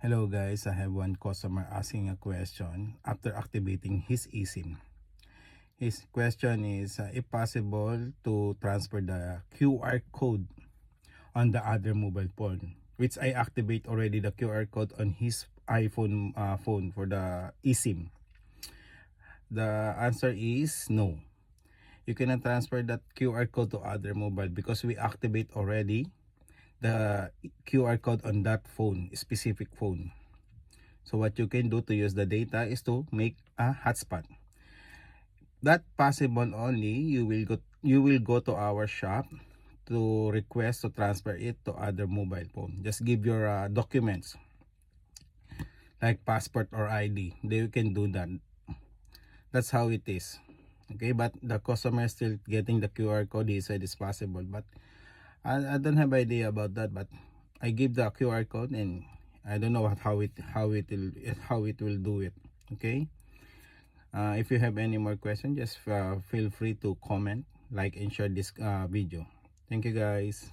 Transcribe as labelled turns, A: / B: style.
A: Hello guys, I have one customer asking a question after activating his eSIM. His question is if possible to transfer the QR code on the other mobile phone, which I activate already the QR code on his iPhone phone for the eSIM. The answer is no. You cannot transfer that QR code to other mobile because we activate already the QR code on that phone, specific phone. So what you can do to use the data is to make a hotspot. That possible only you will go to our shop to request to transfer it to other mobile phone. Just give your documents like passport or ID. They can do that. That's how it is. Okay, but the customer is still getting the QR code. He said it's possible, but I don't have idea about that. But I give the QR code and I don't know how it will do it. Okay. If you have any more questions, just feel free to comment, like, and share this video. Thank you guys.